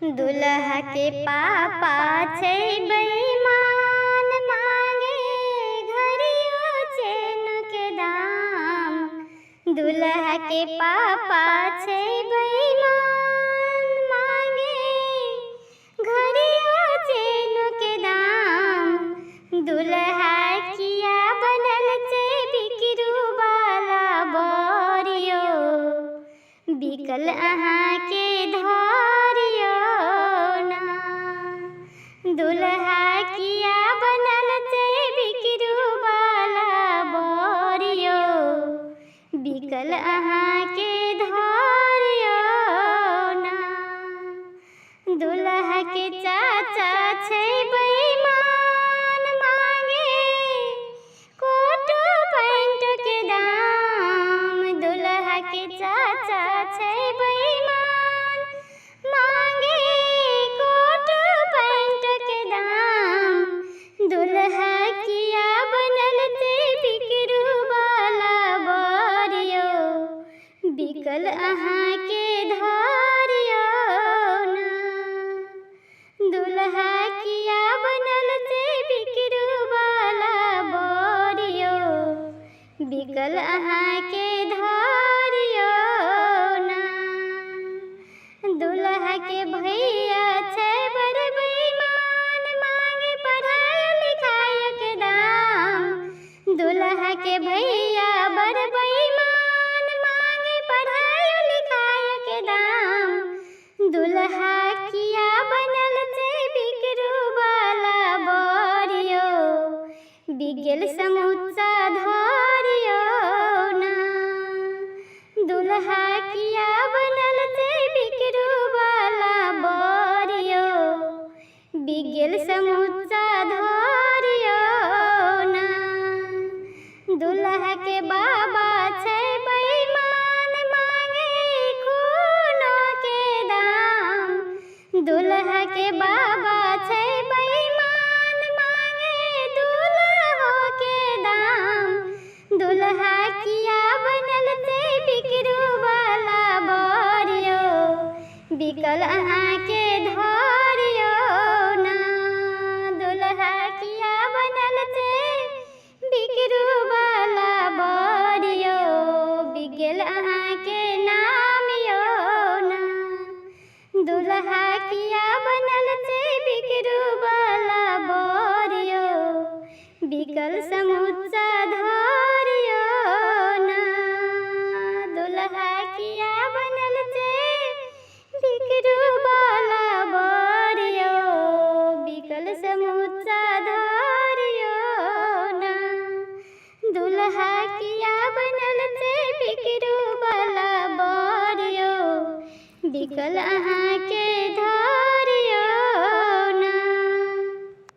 दुल्हा के पापा छै बेईमान, मांगे घड़ियों चेन के दाम। दुल्हा के पापा छै बेईमान, मांगे घड़ियों चेन के दाम। दुल्हा किया बनल छै बिकरू वाला बोरियो, बिकल अहाँ के धरियो ना। दुल्हा किया बनल छै बिकरू वाला बोरियो, बिकल अहाँ के धरियो ना। दुल्हा के चाचा छै बेईमान, मांगे कोट पैंट के दाम। दुल्हा के चाचा छै बेईमान, मांगे कोट पैंट के दाम। दुल्हा किया बनल छै बिकरू वाला बोरियो, बिकल अहाँ के धरियो ना। दुल्हा किया बनल छै बिकरू वाला बोरियो, बिकल अहाँ के धरियो ना। दुल्हा के भैया छै बड़ बेईमान, मांगे पढ़ाई लिखाई के दाम। दुल्हा के भैया बड़ बेईमान, मांगे पढ़ाई लिखाई के दाम। दुल्हा किया बनल छै बिकरू वाला बोरियो, बिगल समूचा धरियो ना। दुल्हा किया बनल छै बिकरू वाला बोरियो, बिगल समूचा धरियो ना। दुल्हा के बाबा छै बेईमान, मांगे खूनो के दाम। दुल्हा के बाबा छै बेईमान, मांगे दूल्हो के दाम। दुल्हा किया बनल छै बिकरू वाला बोरियो, बिकल अहाँ के धरियो ना। दुल्हा किया बनल छै बिकरू वाला बोरियो, बिगल अहाँ के नामियो ना। दुल्हा किया बनल छै बिकरू वाला बोरियो, बिकल समूचा धरियो ना। दुल्हा किया बनल छै बिकरू वाला बोरियो, बिकल समूचा धरियो ना। दुल्हा किया बनल छै बिकरू वाला बोरियो, बिकल अहाँ के